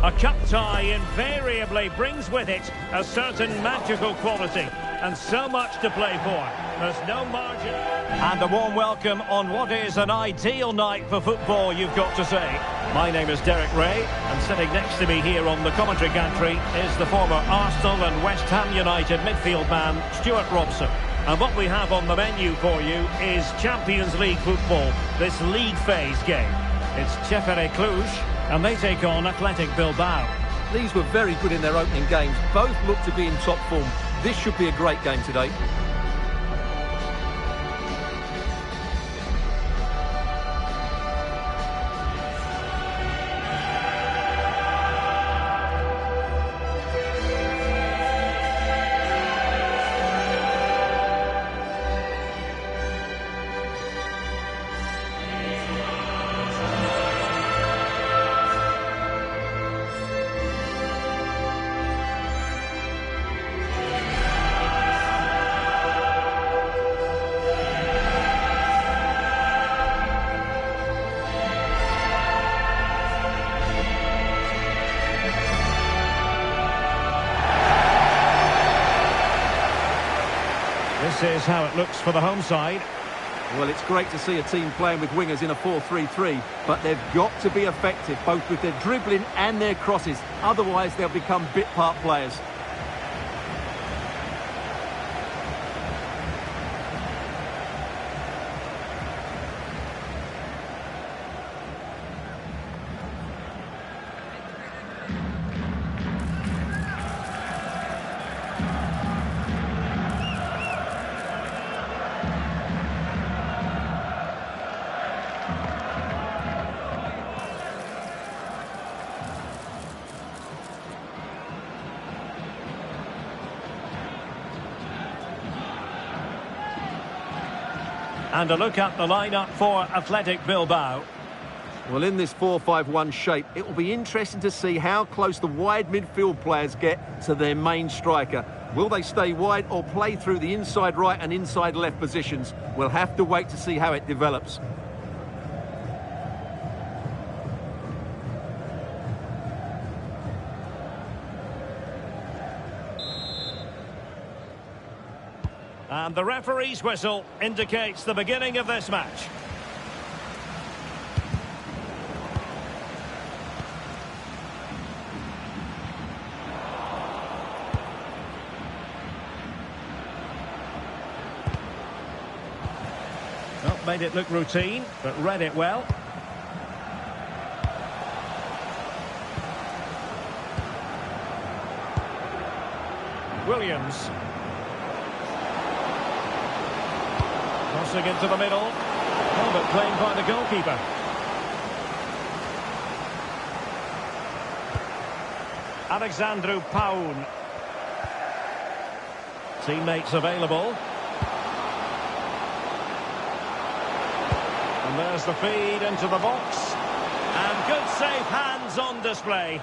A cup tie invariably brings with it a certain magical quality and so much to play for. There's no margin. And a warm welcome on what is an ideal night for football, you've got to say. My name is Derek Ray, and sitting next to me here on the commentary gantry is the former Arsenal and West Ham United midfield man, Stuart Robson. And what we have on the menu for you is Champions League football, this league phase game. It's CFR Cluj, and they take on Athletic Bilbao. These were very good in their opening games. Both look to be in top form. This should be a great game today. This is how it looks for the home side. Well, it's great to see a team playing with wingers in a 4-3-3, but they've got to be effective, both with their dribbling and their crosses. Otherwise, they'll become bit-part players. And a look at the lineup for Athletic Bilbao. Well, in this 4-5-1 shape, it will be interesting to see how close the wide midfield players get to their main striker. Will they stay wide or play through the inside right and inside left positions? We'll have to wait to see how it develops. And the referee's whistle indicates the beginning of this match. Well, made it look routine, but read it well. Williams. Crossing into the middle. Oh, but claimed by the goalkeeper. Alexandru Paun. Teammates available. And there's the feed into the box. And good safe hands on display.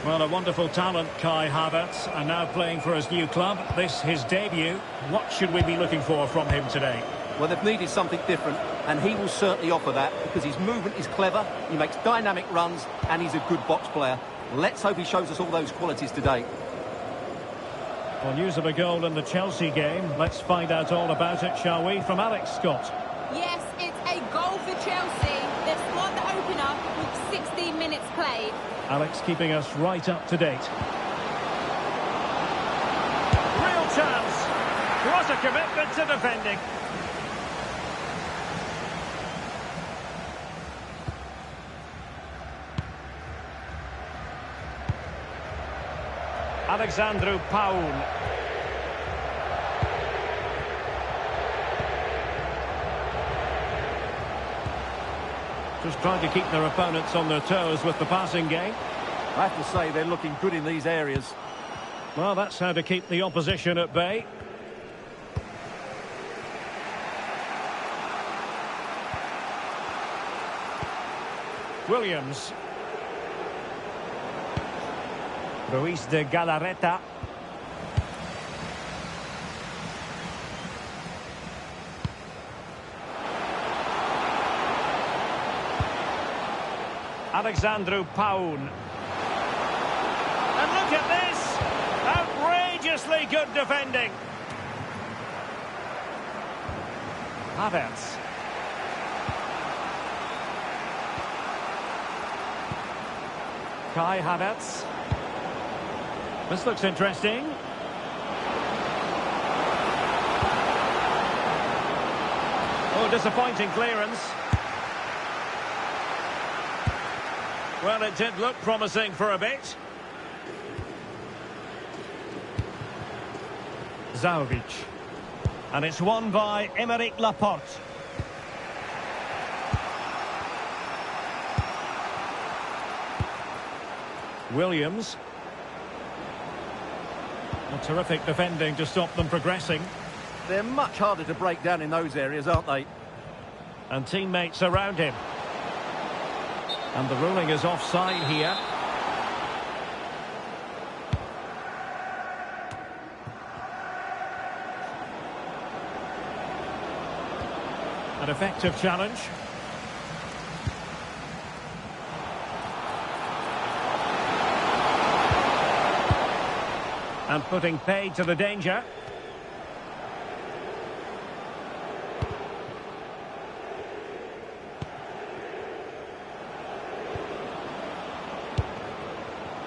Well, a wonderful talent, Kai Havertz, and now playing for his new club. This his debut. What should we be looking for from him today? Well, they've needed something different, and he will certainly offer that because his movement is clever, he makes dynamic runs, and he's a good box player. Let's hope he shows us all those qualities today. Well, news of a goal in the Chelsea game. Let's find out all about it, shall we, from Alex Scott. Yes, it's a goal for Chelsea. They've scored the opener with 16 minutes played. Alex keeping us right up to date. Real chance. What a commitment to defending. Alexandru Paun. Just trying to keep their opponents on their toes with the passing game. I have to say they're looking good in these areas. Well, that's how to keep the opposition at bay. Williams. Ruiz de Galarreta. Alexandru Paun. And look at this! Outrageously good defending. Havertz. Kai Havertz. This looks interesting. Oh, disappointing clearance. Well, it did look promising for a bit. Zaovic. And it's won by Aymeric Laporte. Williams. A terrific defending to stop them progressing. They're much harder to break down in those areas, aren't they? And teammates around him. And the ruling is offside here. An effective challenge. And putting paid to the danger.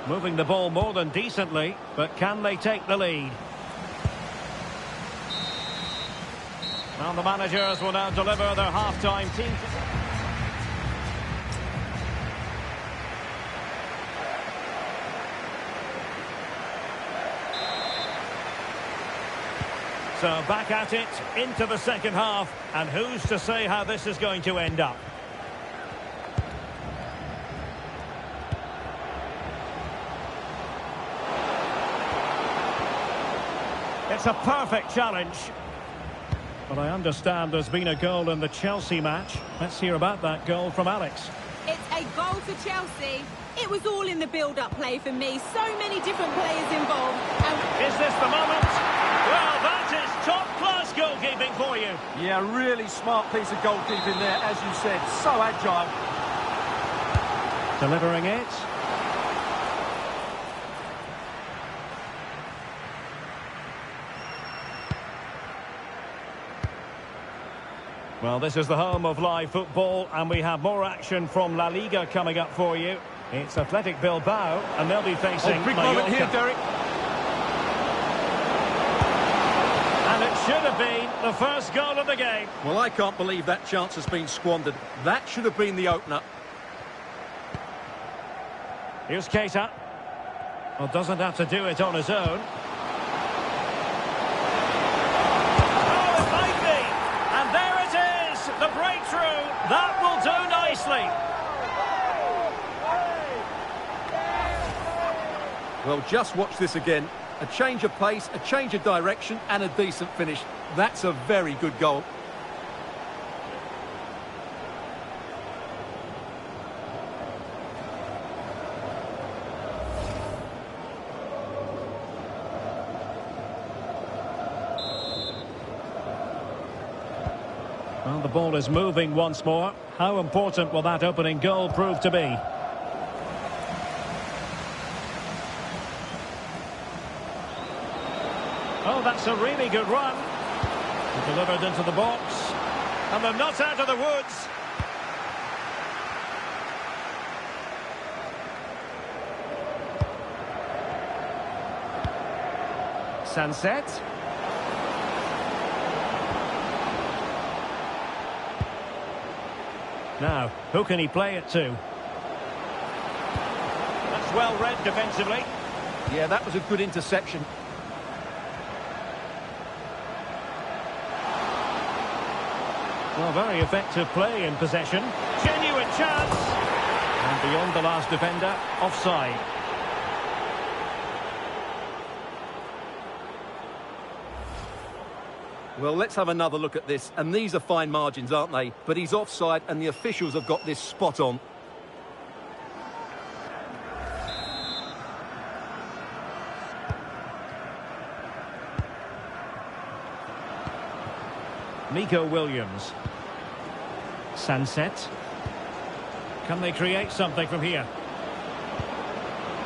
Moving the ball more than decently, but can they take the lead? Well, the managers will now deliver their half-time team. So back at it, into the second half, and who's to say how this is going to end up? It's a perfect challenge. But I understand there's been a goal in the Chelsea match. Let's hear about that goal from Alex. It's a goal for Chelsea. It was all in the build-up play for me. So many different players involved. Is this the moment? Well, that is top-class goalkeeping for you. Yeah, really smart piece of goalkeeping there, as you said. So agile. Delivering it. Well, this is the home of live football, and we have more action from La Liga coming up for you. It's Athletic Bilbao, and they'll be facing big Mallorca. moment here, Derek. And it should have been the first goal of the game. Well, I can't believe that chance has been squandered. That should have been the opener. Here's Keita. Well, doesn't have to do it on his own. The breakthrough, that will do nicely. Well, just watch this again. A change of pace, a change of direction, and a decent finish. That's a very good goal. Well, the ball is moving once more. How important will that opening goal prove to be? Oh, that's a really good run. Delivered into the box. And they're not out of the woods. Sunset. Now, who can he play it to? That's well read defensively. Yeah, that was a good interception. Well, very effective play in possession. Genuine chance. And beyond the last defender, offside. Well, let's have another look at this. And these are fine margins, aren't they? But he's offside and the officials have got this spot on. Nico Williams. Sunset. Can they create something from here?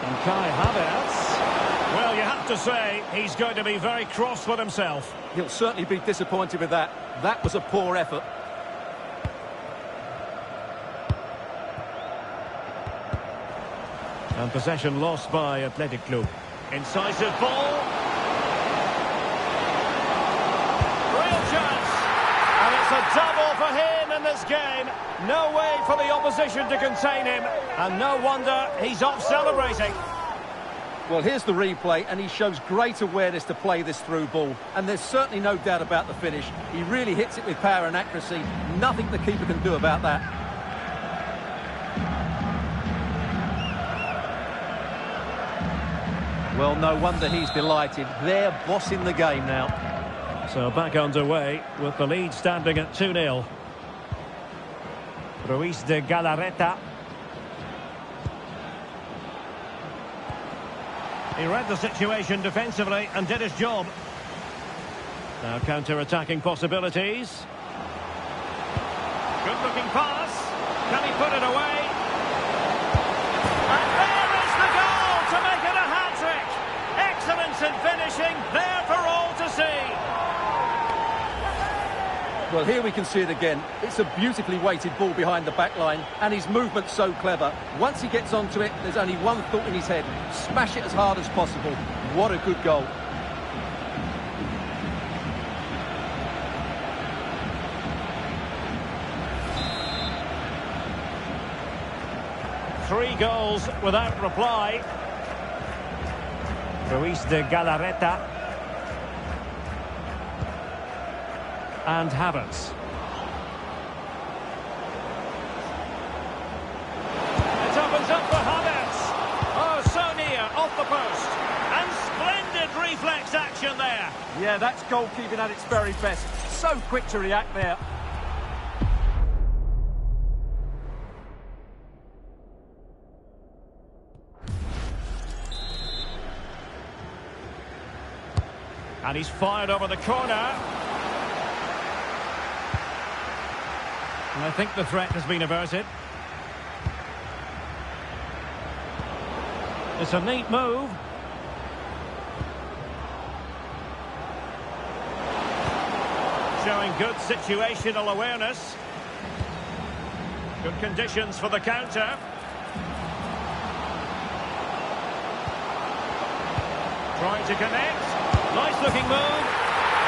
And Kai Havertz. Well, you have to say, he's going to be very cross with himself. He'll certainly be disappointed with that. That was a poor effort. And possession lost by Athletic Club. Incisive ball. Real chance. And it's a double for him in this game. No way for the opposition to contain him. And no wonder he's off celebrating. Well, here's the replay, and he shows great awareness to play this through ball. And there's certainly no doubt about the finish. He really hits it with power and accuracy. Nothing the keeper can do about that. Well, no wonder he's delighted. They're bossing the game now. So back underway with the lead standing at 2-0. Ruiz de Galarreta. He read the situation defensively and did his job. Now counter-attacking possibilities. Good-looking pass. Can he put it away? And there is the goal to make it a hat-trick. Excellence in finishing, there for all to see. Well, here we can see it again. It's a beautifully weighted ball behind the back line, and his movement's so clever. Once he gets onto it, there's only one thought in his head. Smash it as hard as possible. What a good goal. Three goals without reply. Ruiz de Galarreta. And Havertz. It opens up for Havertz. Oh, so near, off the post. And splendid reflex action there. Yeah, that's goalkeeping at its very best. So quick to react there. And he's fired over the corner. And I think the threat has been averted. It's a neat move. Showing good situational awareness. Good conditions for the counter. Trying to connect. Nice looking move.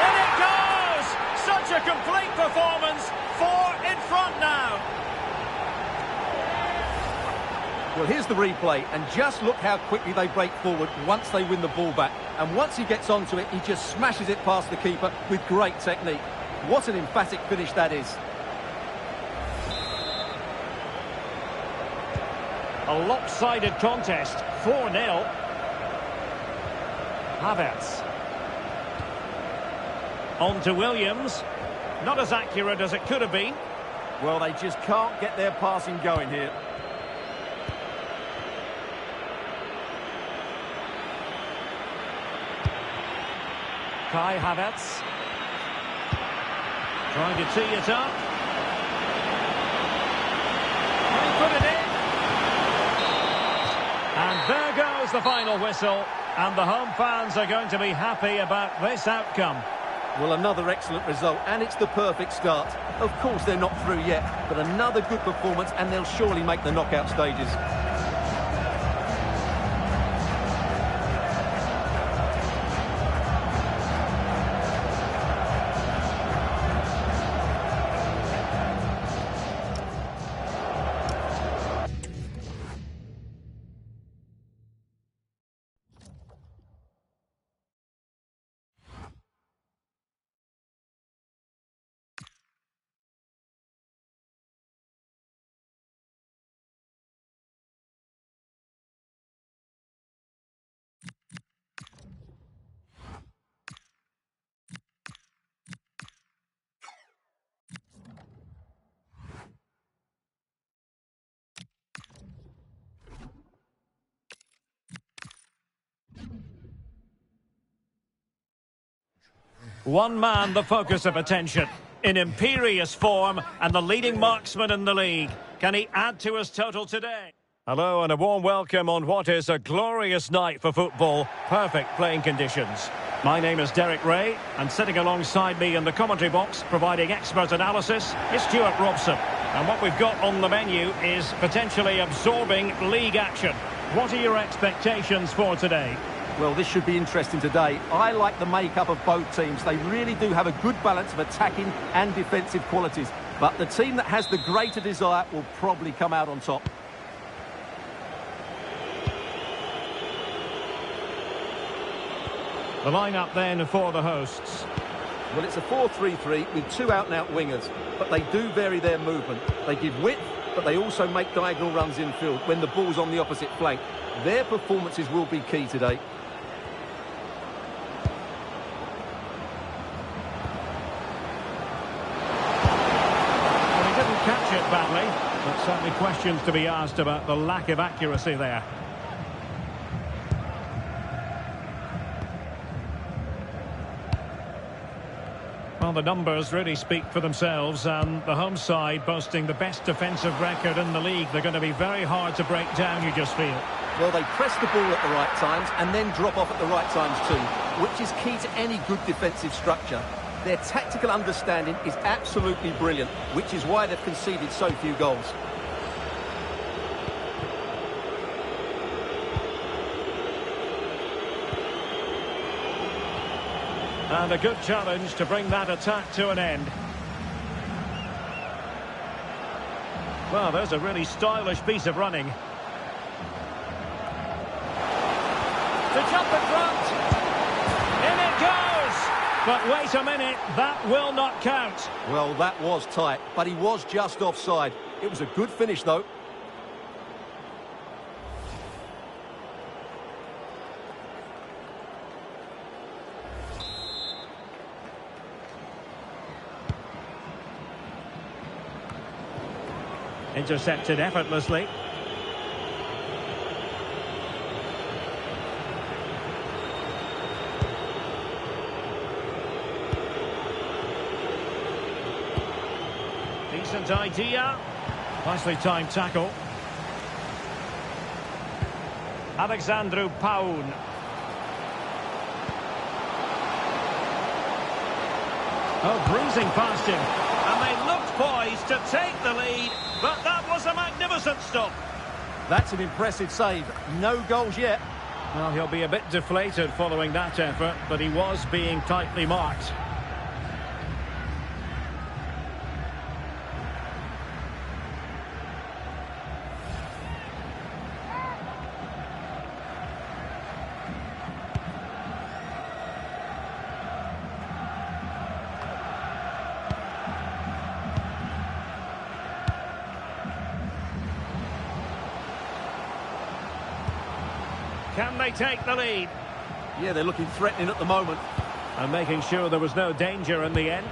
In it goes! Such a complete performance. 4 in front now. Well, here's the replay, and just look how quickly they break forward once they win the ball back. And once he gets onto it, he just smashes it past the keeper with great technique. What an emphatic finish that is. A lopsided contest, 4-0. Havertz. On to Williams. Not as accurate as it could have been. Well, they just can't get their passing going here. Kai Havertz. Trying to tee it up. Can he put it in? And there goes the final whistle. And the home fans are going to be happy about this outcome. Well, another excellent result, and it's the perfect start. Of course, they're not through yet, but another good performance, and they'll surely make the knockout stages. One man the focus of attention, in imperious form and the leading marksman in the league. Can he add to his total today? Hello and a warm welcome on what is a glorious night for football. Perfect playing conditions. My name is Derek Ray, and sitting alongside me in the commentary box, providing expert analysis, is Stuart Robson. And what we've got on the menu is potentially absorbing league action. What are your expectations for today? Well, this should be interesting today. I like the makeup of both teams. They really do have a good balance of attacking and defensive qualities. But the team that has the greater desire will probably come out on top. The lineup then for the hosts. Well, it's a 4-3-3 with two out-and-out wingers, but they do vary their movement. They give width, but they also make diagonal runs infield when the ball's on the opposite flank. Their performances will be key today. Well, he didn't catch it badly, but certainly questions to be asked about the lack of accuracy there. Well, the numbers really speak for themselves, and the home side boasting the best defensive record in the league. They're going to be very hard to break down, you just feel. Well, they press the ball at the right times and then drop off at the right times too, which is key to any good defensive structure. Their tactical understanding is absolutely brilliant, which is why they've conceded so few goals. And a good challenge to bring that attack to an end. Well, there's a really stylish piece of running. To jump in front. In it goes! But wait a minute, that will not count. Well, that was tight, but he was just offside. It was a good finish, though. Intercepted effortlessly. Decent idea. Nicely timed tackle. Alexandru Paun. Oh, breezing past him. And they looked poised to take the lead, but that was a magnificent stop. That's an impressive save. No goals yet. Well, he'll be a bit deflated following that effort, but he was being tightly marked. Can they take the lead? Yeah, they're looking threatening at the moment. And making sure there was no danger in the end.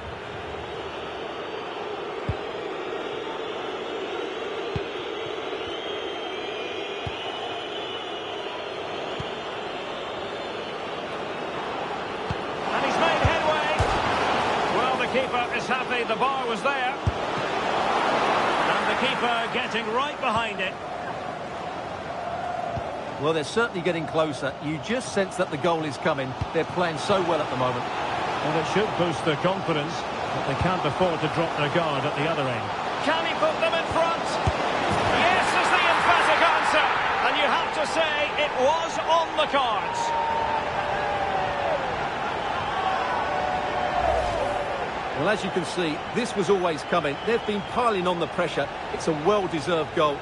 And he's made headway. Well, the keeper is happy the bar was there. And the keeper getting right behind it. Well, they're certainly getting closer. You just sense that the goal is coming. They're playing so well at the moment. Well, it should boost their confidence, but they can't afford to drop their guard at the other end. Can he put them in front? Yes is the emphatic answer. And you have to say it was on the cards. Well, as you can see, this was always coming. They've been piling on the pressure. It's a well-deserved goal.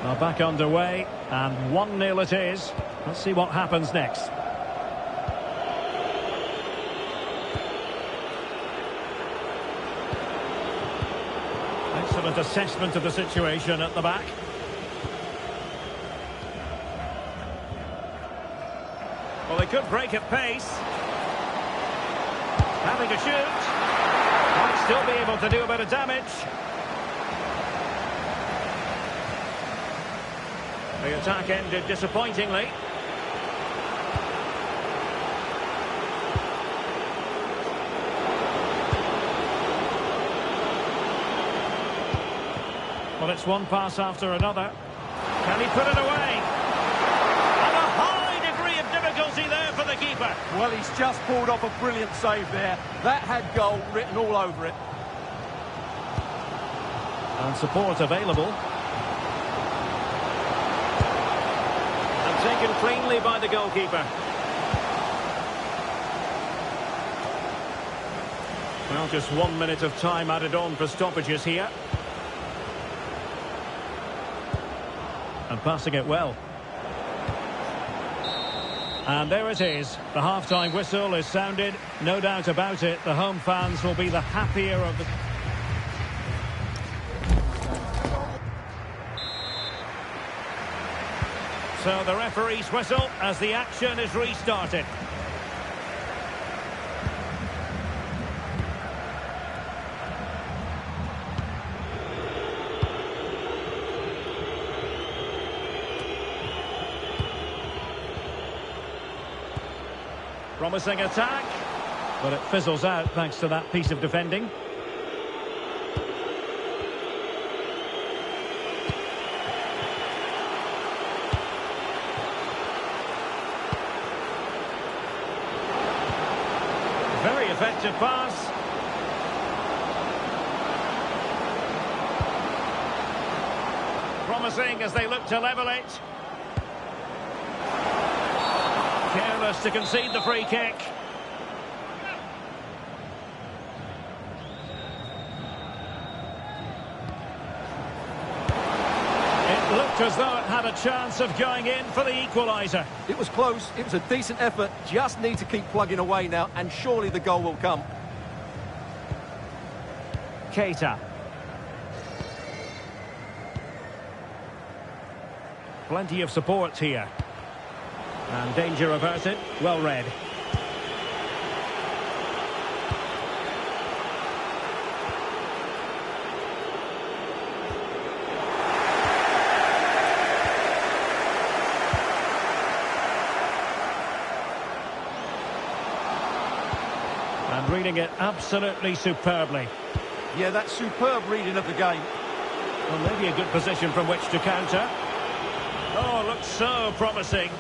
Now back underway, and 1-0 it is. Let's see what happens next. Excellent assessment of the situation at the back. Well, they could break at pace. Having to shoot. Might still be able to do a bit of damage. The attack ended disappointingly. Well, it's one pass after another. Can he put it away? And a high degree of difficulty there for the keeper. Well, he's just pulled off a brilliant save there. That had goal written all over it. And support available. And taken cleanly by the goalkeeper. Well, just 1 minute of time added on for stoppages here. And passing it well. And there it is. The half-time whistle is sounded. No doubt about it, the home fans will be the happier of the... So the referee's whistle as the action is restarted. Promising attack, but it fizzles out thanks to that piece of defending. Very effective pass. Promising as they look to level it. Careless to concede the free kick. It looked as though it had a chance of going in for the equaliser. It was close, it was a decent effort, just need to keep plugging away now, and surely the goal will come. Keita. Plenty of support here. And danger averted, well read. And reading it absolutely superbly. Yeah, that's superb reading of the game. Well, maybe a good position from which to counter. Oh, looks so promising.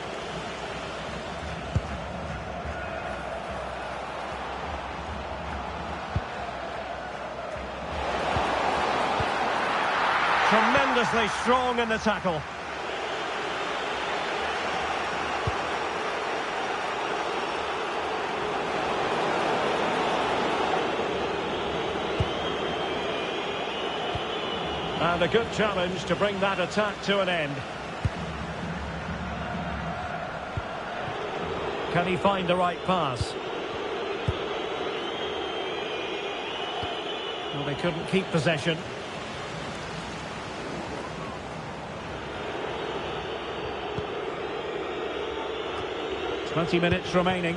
Tremendously strong in the tackle. And a good challenge to bring that attack to an end. Can he find the right pass? Well, they couldn't keep possession. Minutes remaining.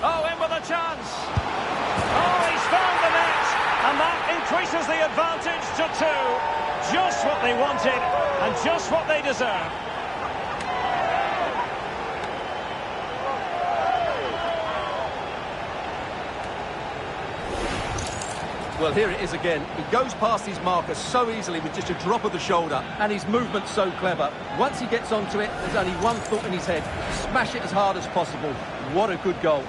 Oh, in with a chance. Oh, he's found the net. And that increases the advantage to 2. Just what they wanted and just what they deserve. Well, here it is again. He goes past his marker so easily with just a drop of the shoulder, and his movement's so clever. Once he gets onto it, there's only one thought in his head: smash it as hard as possible. What a good goal.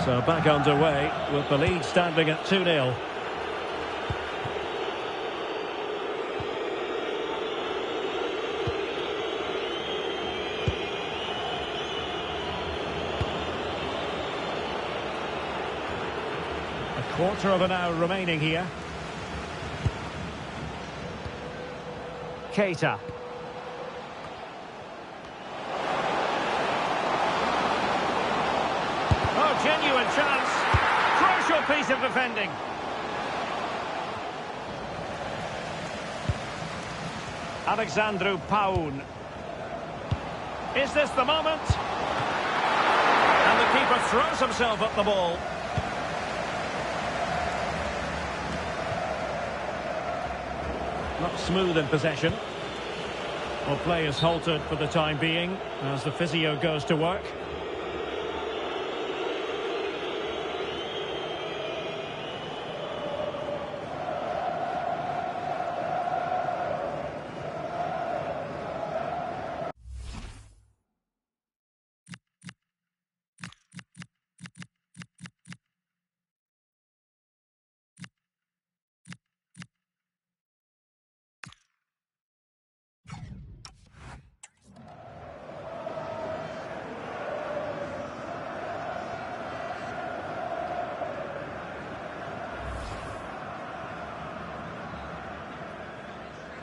So back underway with the lead standing at 2-0. Quarter of an hour remaining here. Keita. Oh, genuine chance. Crucial piece of defending. Alexandru Paun. Is this the moment? And the keeper throws himself at the ball. Not smooth in possession. Well, play is halted for the time being as the physio goes to work.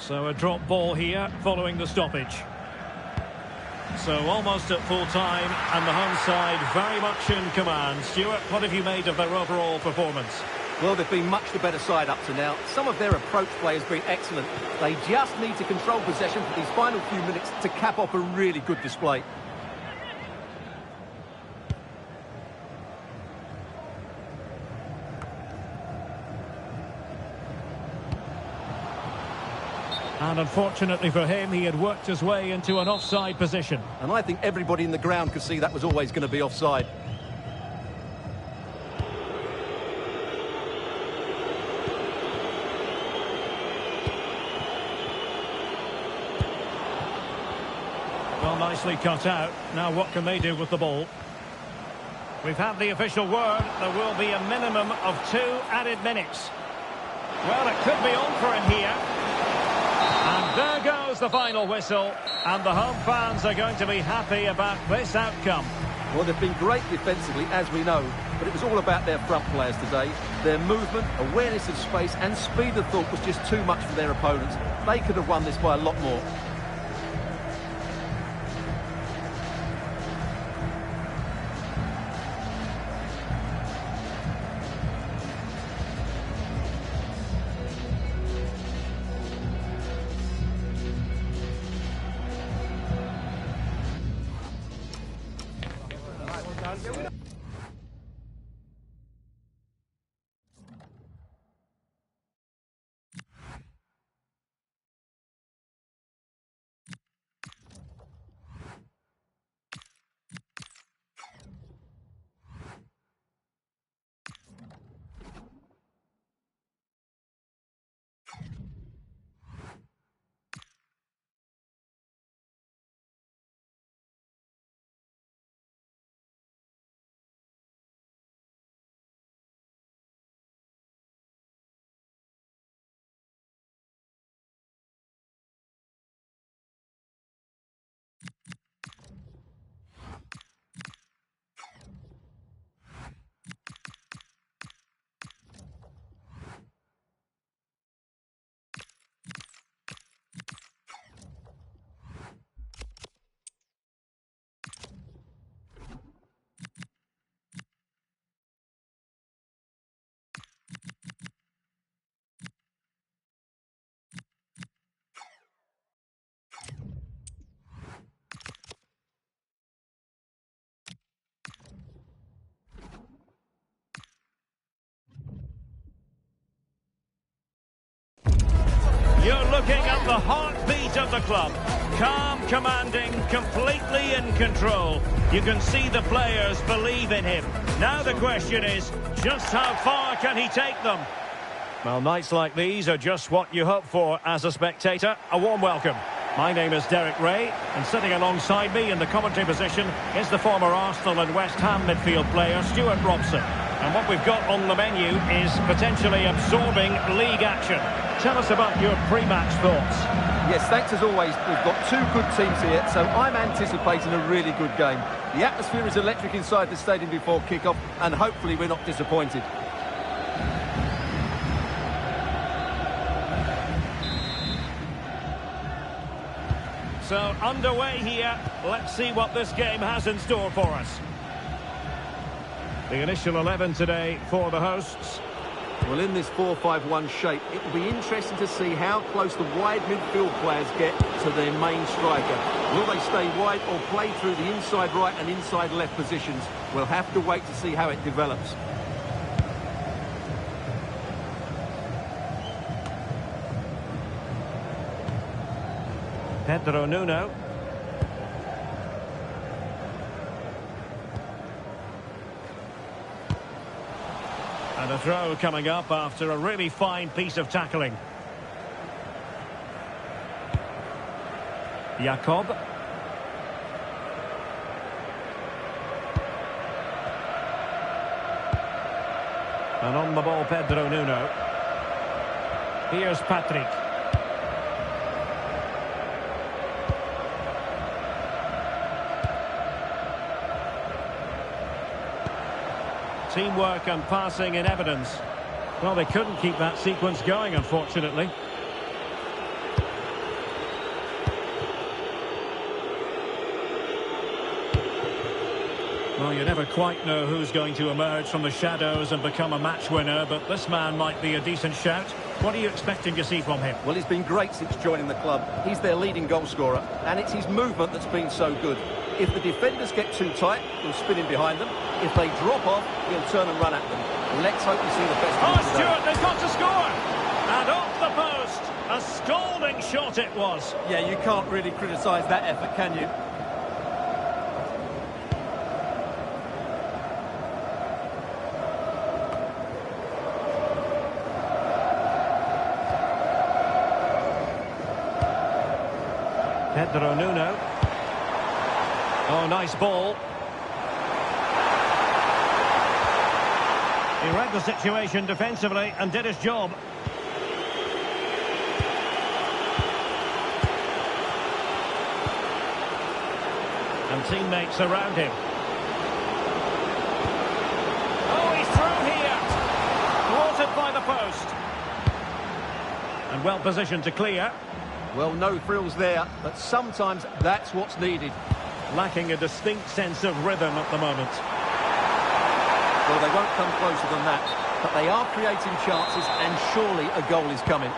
So a drop ball here following the stoppage. So almost at full time and the home side very much in command. Stuart, what have you made of their overall performance? Well, they've been much the better side up to now. Some of their approach play has been excellent. They just need to control possession for these final few minutes to cap off a really good display. And unfortunately for him, he had worked his way into an offside position. And I think everybody in the ground could see that was always going to be offside. Well, nicely cut out. Now what can they do with the ball? We've had the official word. There will be a minimum of 2 added minutes. Well, it could be on for him here. And there goes the final whistle. And the home fans are going to be happy about this outcome. Well, they've been great defensively, as we know, but it was all about their front players today. Their movement, awareness of space and speed of thought was just too much for their opponents. They could have won this by a lot more. You're looking at the heartbeat of the club. Calm, commanding, completely in control. You can see the players believe in him. Now the question is, just how far can he take them? Well, nights like these are just what you hope for as a spectator. A warm welcome. My name is Derek Ray, and sitting alongside me in the commentary position is the former Arsenal and West Ham midfield player, Stuart Robson. And what we've got on the menu is potentially absorbing league action. Tell us about your pre-match thoughts. Yes, thanks as always. We've got 2 good teams here, so I'm anticipating a really good game. The atmosphere is electric inside the stadium before kick-off, and hopefully we're not disappointed. So, underway here. Let's see what this game has in store for us. The initial 11 today for the hosts. Well, in this 4-5-1 shape, it will be interesting to see how close the wide midfield players get to their main striker. Will they stay wide or play through the inside right and inside left positions? We'll have to wait to see how it develops. Pedro Nuno. And a throw coming up after a really fine piece of tackling. Jakob. And on the ball, Pedro Nuno. Here's Patrick. Teamwork and passing in evidence. Well, they couldn't keep that sequence going, unfortunately. Well, you never quite know who's going to emerge from the shadows and become a match winner, but this man might be a decent shout. What are you expecting to see from him? Well, he's been great since joining the club. He's their leading goal scorer, and it's his movement that's been so good. If the defenders get too tight, he'll spin in behind them. If they drop off, he'll turn and run at them. Let's hope we see the best of him today. Stewart, they've got to score! And off the post! A scalding shot it was. Yeah, you can't really criticise that effort, can you? Pedro Nuno. Oh, nice ball. He read the situation defensively and did his job. And teammates around him. Oh, he's through here. Thwarted by the post. And well positioned to clear. Well, no frills there, but sometimes that's what's needed. Lacking a distinct sense of rhythm at the moment. Well, they won't come closer than that, but they are creating chances, and surely a goal is coming.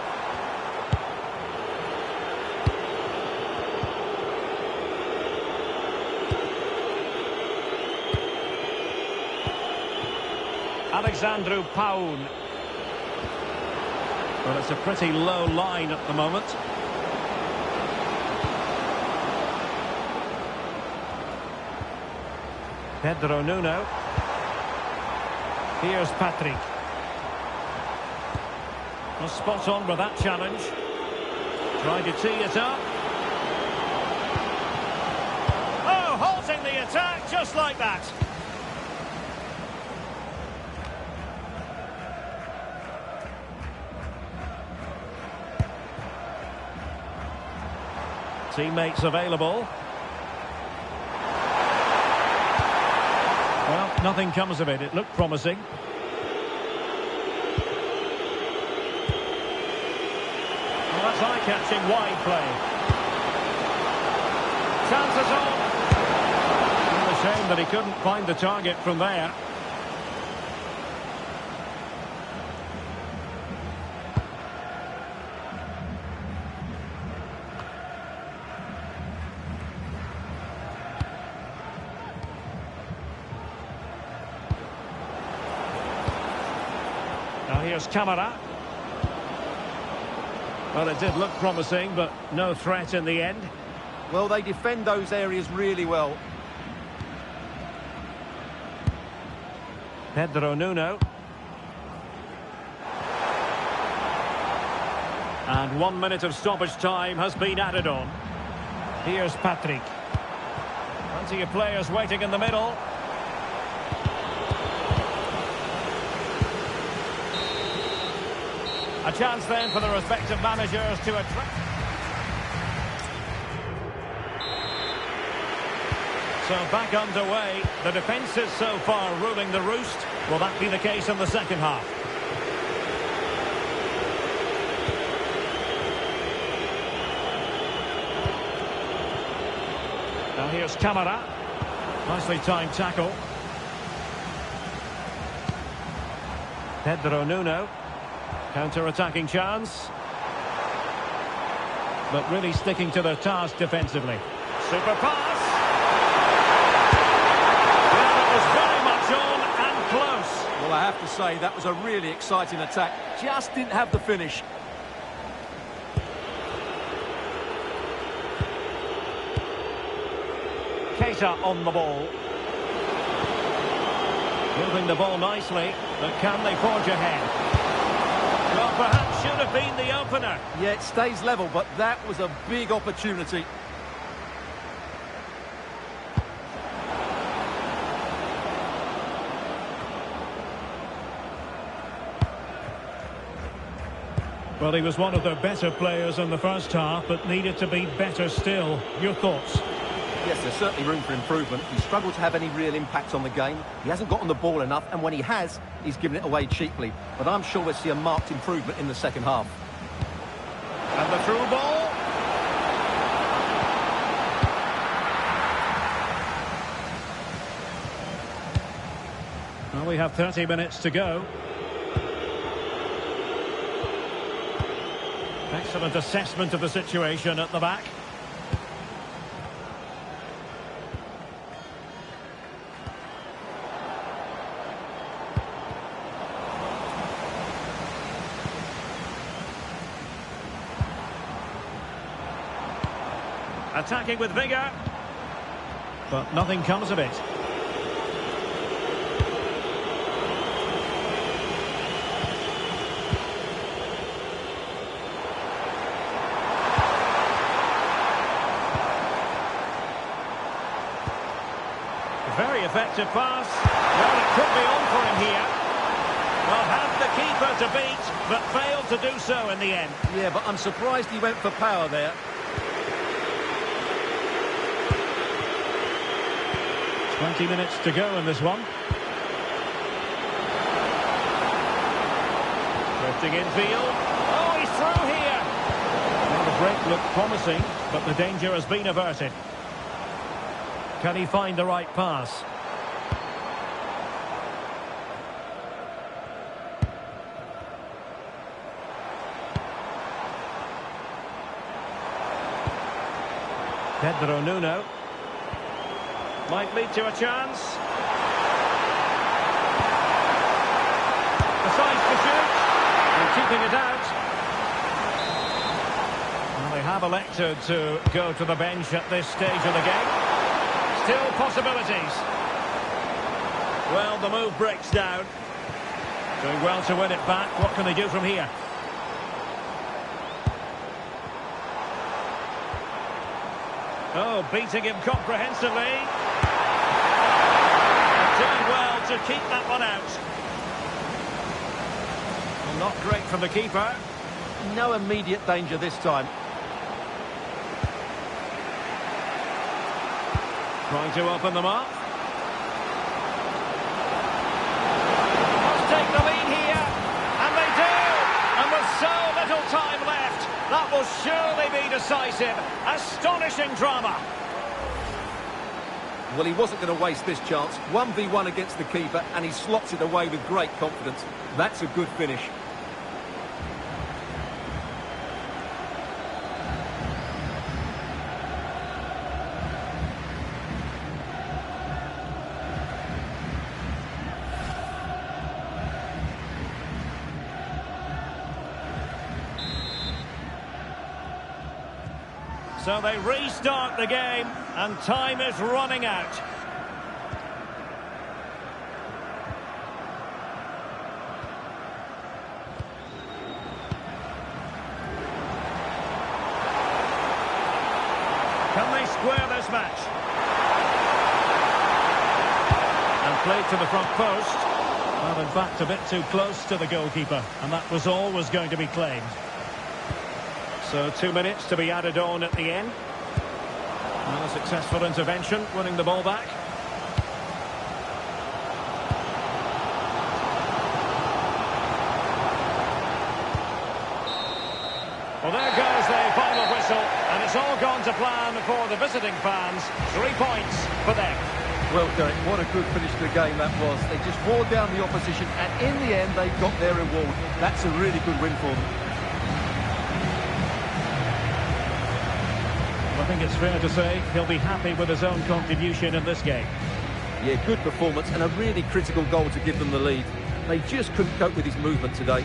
Alexandru Paun. Well, it's a pretty low line at the moment. Pedro Nuno. Here's Patrick. Well, spot on with that challenge. Trying to tee it up. Oh, halting the attack just like that. Teammates available. Well, nothing comes of it. It looked promising. Well, that's eye-catching wide play. Chances on. Well, a shame that he couldn't find the target from there. Now here's Camara. Well, it did look promising, but no threat in the end. Well, they defend those areas really well. Pedro Nuno. And 1 minute of stoppage time has been added on. Here's Patrick. Plenty of players waiting in the middle. A chance then for the respective managers to attract. So back underway. The defence is so far ruling the roost. Will that be the case in the second half? Now here's Camara. Nicely timed tackle. Pedro Nuno. Counter-attacking chance. But really sticking to their task defensively. Super pass. Well, it was very much on and close. Well, I have to say, that was a really exciting attack. Just didn't have the finish. Keita on the ball. Moving the ball nicely, but can they forge ahead? Well, perhaps should have been the opener. Yeah, it stays level, but that was a big opportunity. Well, he was one of their better players in the first half, but needed to be better still. Your thoughts? Yes, there's certainly room for improvement. He's struggled to have any real impact on the game. He hasn't got on the ball enough, and when he has, he's given it away cheaply. But I'm sure we'll see a marked improvement in the second half. And the through ball. Well, we have 30 minutes to go. Excellent assessment of the situation at the back. Attacking with vigour, but nothing comes of it. Very effective pass. Well, it could be on for him here. Well, had the keeper to beat, but failed to do so in the end. Yeah, but I'm surprised he went for power there. 20 minutes to go in this one. Drifting infield. Oh, he's through here. Well, the break looked promising, but the danger has been averted. Can he find the right pass? Pedro Nuno. Might lead to a chance. Decides to shoot. And keeping it out. Well, they have elected to go to the bench at this stage of the game. Still possibilities. Well, the move breaks down. Doing well to win it back. What can they do from here? Oh, beating him comprehensively. Doing well to keep that one out. Well, not great from the keeper. No immediate danger this time. Trying to open them up. Must take the lead here. And they do. And with so little time left, that will surely be decisive. Astonishing drama. Well, he wasn't going to waste this chance. 1v1 against the keeper, and he slots it away with great confidence. That's a good finish. So they restart the game, and time is running out. Can they square this match? And played to the front post. Well, in fact, a bit too close to the goalkeeper, and that was always going to be claimed. So 2 minutes to be added on at the end. And a successful intervention, winning the ball back. Well, there goes the final whistle, and it's all gone to plan for the visiting fans. 3 points for them. Well, Derek, what a good finish to the game that was. They just wore down the opposition, and in the end, they got their reward. That's a really good win for them. I think it's fair to say he'll be happy with his own contribution in this game. Yeah, good performance and a really critical goal to give them the lead. They just couldn't cope with his movement today.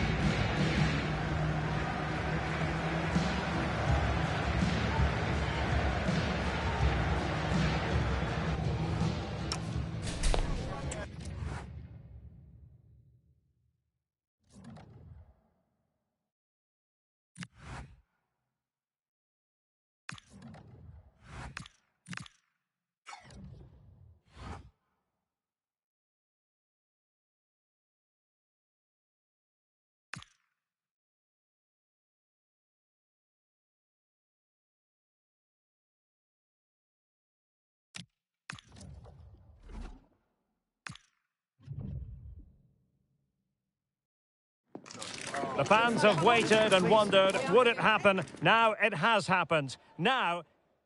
The fans have waited and wondered, would it happen? Now it has happened. Now,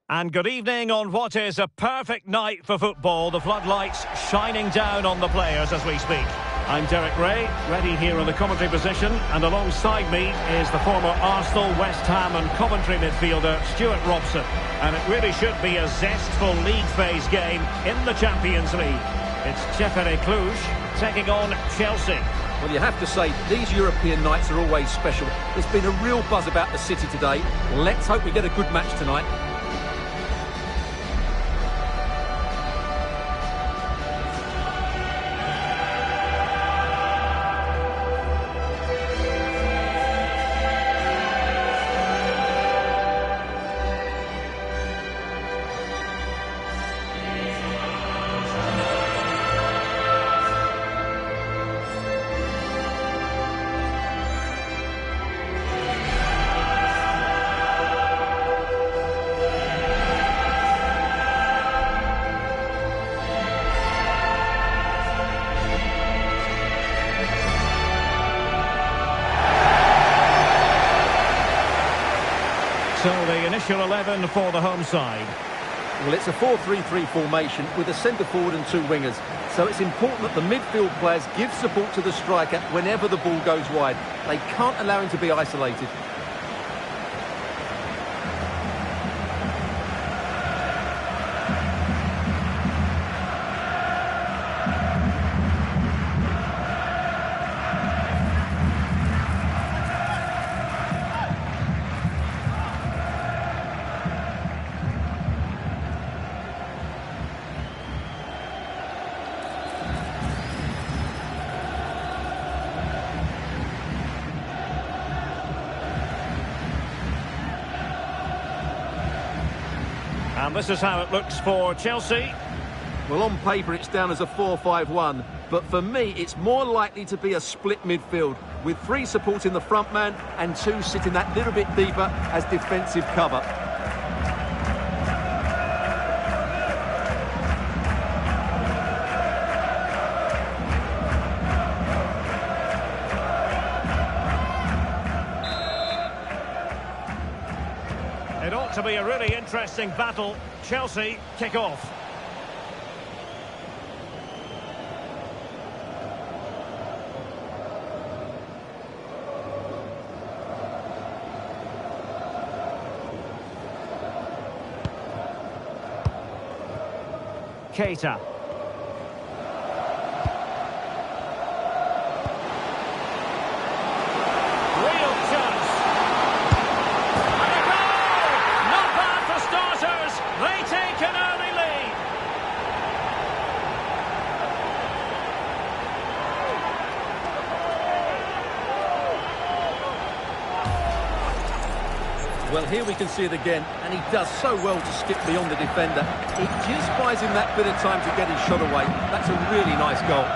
and good evening on what is a perfect night for football. The floodlights shining down on the players as we speak. I'm Derek Ray, ready here in the commentary position, and alongside me is the former Arsenal, West Ham and Coventry midfielder Stuart Robson. And it really should be a zestful league phase game in the Champions League. It's Cluj taking on Chelsea. Well, you have to say, these European nights are always special. There's been a real buzz about the city today. Let's hope we get a good match tonight. So the initial 11 for the home side. Well, it's a 4-3-3 formation with a centre forward and two wingers. So it's important that the midfield players give support to the striker whenever the ball goes wide. They can't allow him to be isolated. And this is how it looks for Chelsea. Well, on paper, it's down as a 4-5-1. But for me, it's more likely to be a split midfield, with three supporting the front man and two sitting that little bit deeper as defensive cover. It ought to be a really interesting battle. Chelsea kick off. Keita. Real chance. And a goal! Not bad for starters. They take an early lead. Well, here we can see it again, and he does so well to skip beyond the defender. It just buys him that bit of time to get his shot away. That's a really nice goal.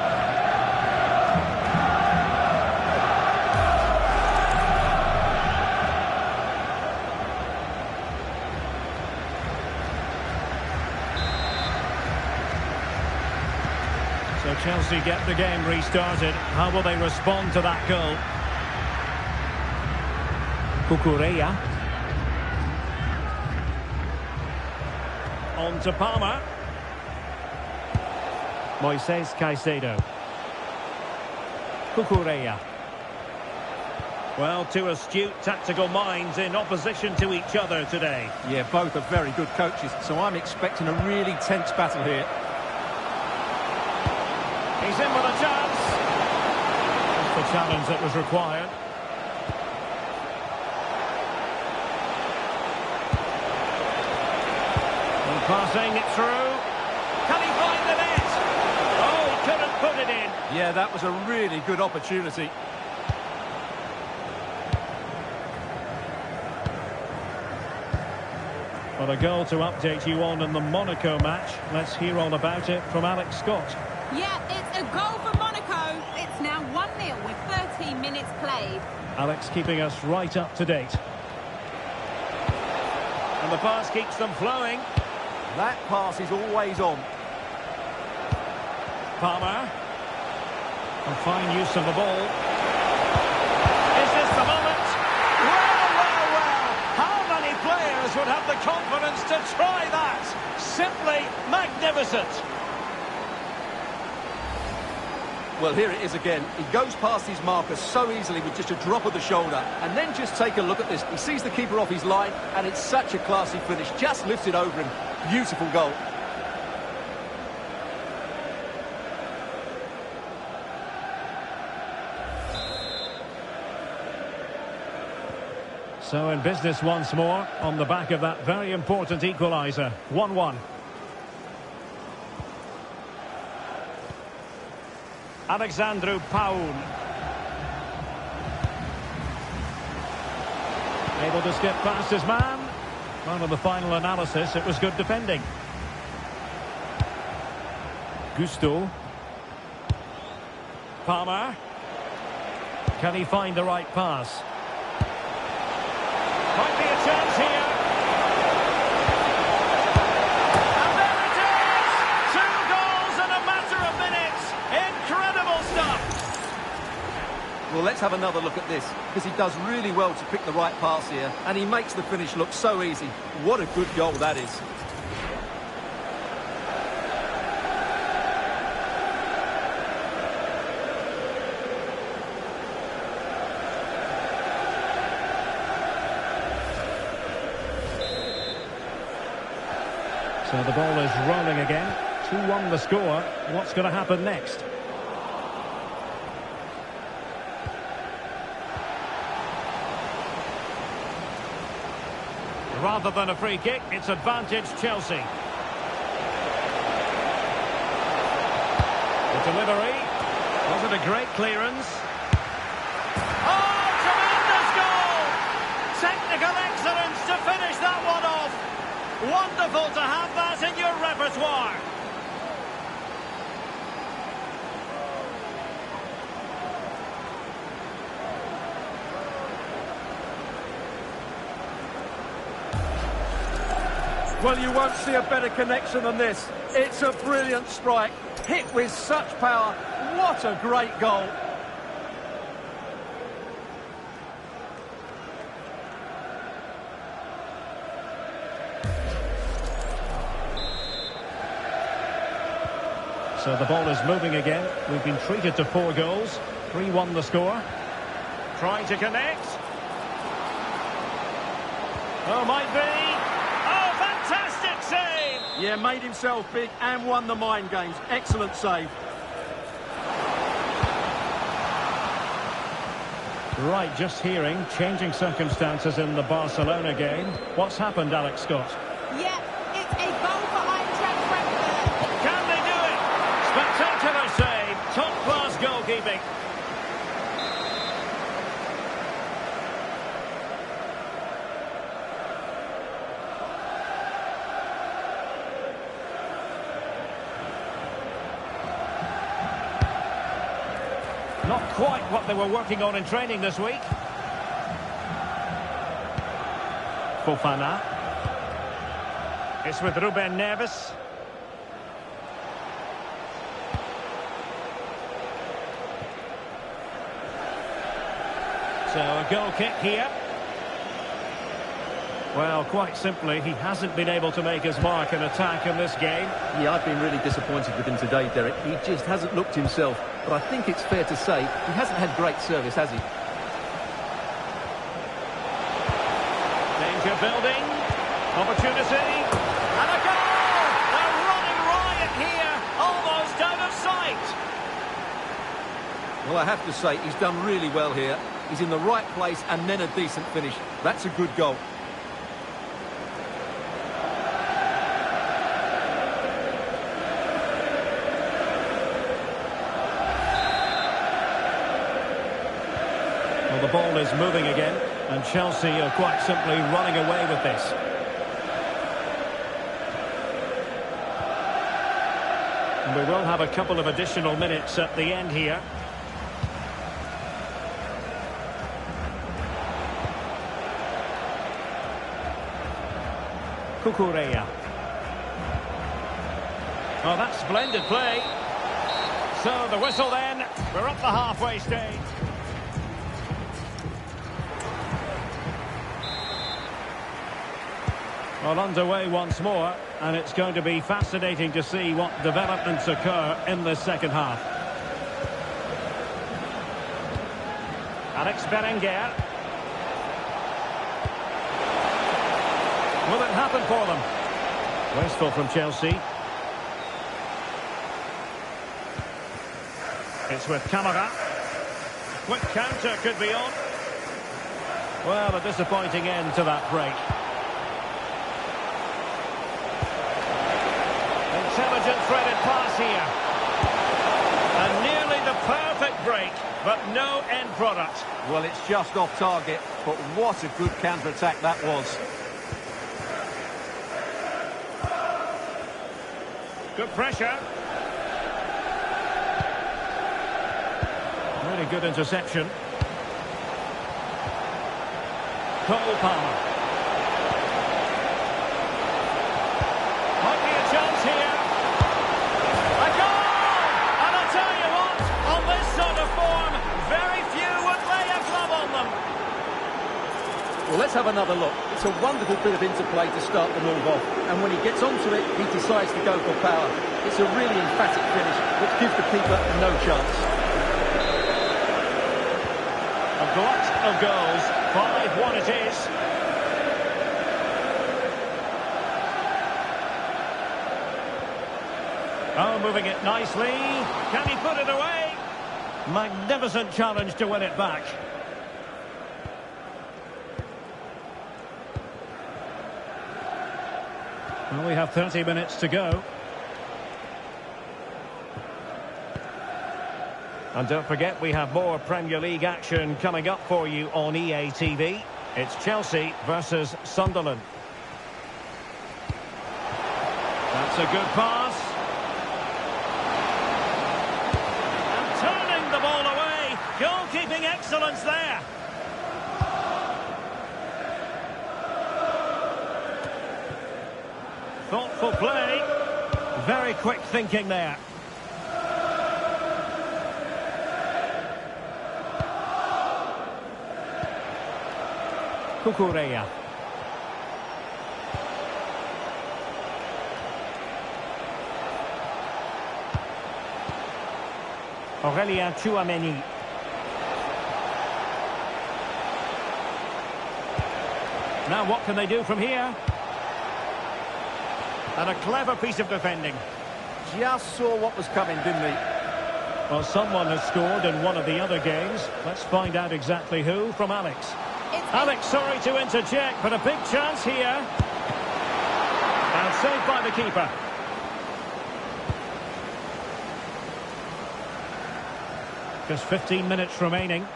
So Chelsea get the game restarted. How will they respond to that goal? Cucurella. On to Palmer. Moises Caicedo. Cucurella. Well, two astute tactical minds in opposition to each other today. Yeah, both are very good coaches, so I'm expecting a really tense battle here. He's in with a chance. That's the challenge that was required. And passing it through. Can he find the net? Oh, he couldn't put it in. Yeah, that was a really good opportunity. Well, a goal to update you on in the Monaco match. Let's hear all about it from Alex Scott. Yeah, it's a goal for Monaco. It's now 1-0 with 13 minutes played. Alex keeping us right up to date. And the pass keeps them flowing. That pass is always on. Palmer. And fine use of the ball. Is this the moment? Well. How many players would have the confidence to try that? Simply magnificent. Well, here it is again. He goes past his marker so easily with just a drop of the shoulder. And then just take a look at this. He sees the keeper off his line, and it's such a classy finish. Just lifts it over him. Beautiful goal. So in business once more on the back of that very important equaliser. 1-1. Alexandru Paun. Able to skip past his man. Well, in the final analysis, it was good defending. Gusto. Palmer. Can he find the right pass? Might be a chance here. And there it is! 2 goals in a matter of minutes. Incredible stuff. Well, let's have another look at this, because he does really well to pick the right pass here, and he makes the finish look so easy. What a good goal that is. So the ball is rolling again. 2-1 the score. What's going to happen next? Rather than a free kick, it's advantage Chelsea. The delivery. Was it a great clearance? Oh, tremendous goal! Technical excellence to finish that one off. Wonderful to have that in your repertoire. Well, you won't see a better connection than this. It's a brilliant strike, hit with such power. What a great goal. So the ball is moving again. We've been treated to 4 goals. 3-1 the score. Trying to connect. Oh, might be. Oh, fantastic save! Yeah, made himself big and won the mind games. Excellent save. Right, just hearing, changing circumstances in the Barcelona game. What's happened, Alex Scott? Yeah, it's a goal for Eintracht Frankfurt. Can they do it? Spectacular save. Top-class goalkeeping. Not quite what they were working on in training this week. Fofana. It's with Ruben Neves. So a goal kick here. Well, quite simply, he hasn't been able to make his mark in attack in this game. Yeah, I've been really disappointed with him today, Derek. He just hasn't looked himself. But I think it's fair to say he hasn't had great service, has he? Danger building. Opportunity. And a goal! They're running riot here. Almost out of sight. Well, I have to say, he's done really well here. He's in the right place and then a decent finish. That's a good goal. Well, the ball is moving again, and Chelsea are quite simply running away with this. And we will have a couple of additional minutes at the end here. Cucurella. Oh, that's splendid play. So the whistle then. We're up the halfway stage. Well, underway once more, and it's going to be fascinating to see what developments occur in the second half. Alex Berenguer. Will it happen for them? Wasteful from Chelsea. It's with Camara. Quick counter could be on. Well, a disappointing end to that break. Intelligent threaded pass here. And nearly the perfect break, but no end product. Well, it's just off target, but what a good counter-attack that was. Good pressure. Really good interception. Cole Palmer. Might be a chance here. A goal! And I'll tell you what, on this sort of form, very few would lay a club on them. Well, let's have another look. It's a wonderful bit of interplay to start the move off. And when he gets onto it, he decides to go for power. It's a really emphatic finish, which gives the keeper no chance. A glut of goals. 5-1 it is. Oh, moving it nicely. Can he put it away? Magnificent challenge to win it back. Well, we have 30 minutes to go. And don't forget, we have more Premier League action coming up for you on EA TV. It's Chelsea versus Sunderland. That's a good pass. And turning the ball away. Goalkeeping excellence there. Thoughtful play. Very quick thinking there. Cucurella. Aurélien Tchouameni. Now what can they do from here? And a clever piece of defending. Just saw what was coming, didn't he? Well, someone has scored in one of the other games. Let's find out exactly who from Alex. Alex, sorry to interject, but a big chance here. And saved by the keeper. Just 15 minutes remaining.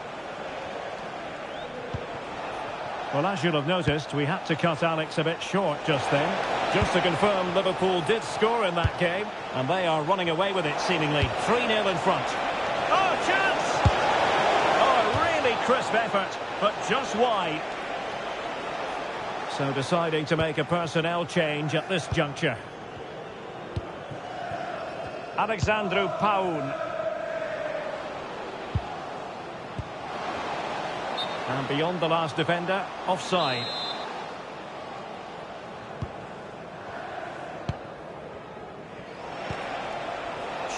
Well, as you'll have noticed, we had to cut Alex a bit short just then. Just to confirm, Liverpool did score in that game, and they are running away with it, seemingly. 3-0 in front. Oh, chance! Oh, a really crisp effort, but just wide. So deciding to make a personnel change at this juncture. Alexandru Paun. And beyond the last defender, offside.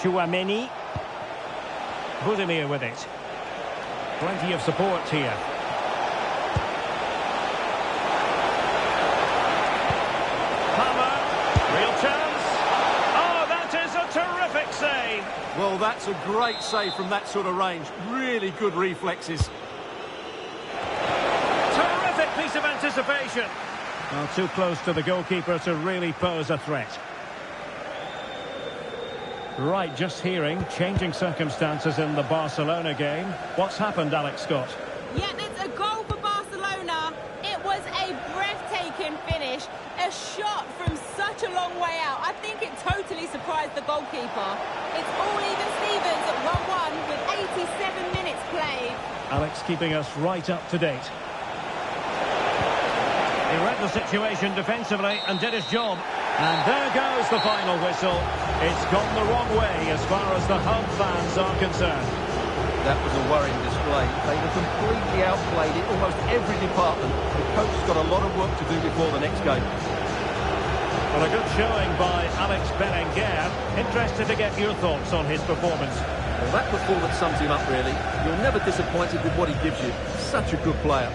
Tchouameni. Budimir with it. Plenty of support here. Hammer. Real chance. Oh, that is a terrific save. Well, that's a great save from that sort of range. Really good reflexes. Terrific piece of anticipation. Well, too close to the goalkeeper to really pose a threat. Right, just hearing, changing circumstances in the Barcelona game. What's happened, Alex Scott? Yeah, it's a goal for Barcelona. It was a breathtaking finish. A shot from such a long way out. I think it totally surprised the goalkeeper. It's all even Stevens at 1-1 with 87 minutes played. Alex keeping us right up to date. He read the situation defensively and did his job. And there goes the final whistle. It's gone the wrong way as far as the home fans are concerned. That was a worrying display. They were completely outplayed in almost every department. The coach's got a lot of work to do before the next game. Well, a good showing by Alex Berenguer. Interested to get your thoughts on his performance. Well, that performance sums him up, really. You're never disappointed with what he gives you. Such a good player.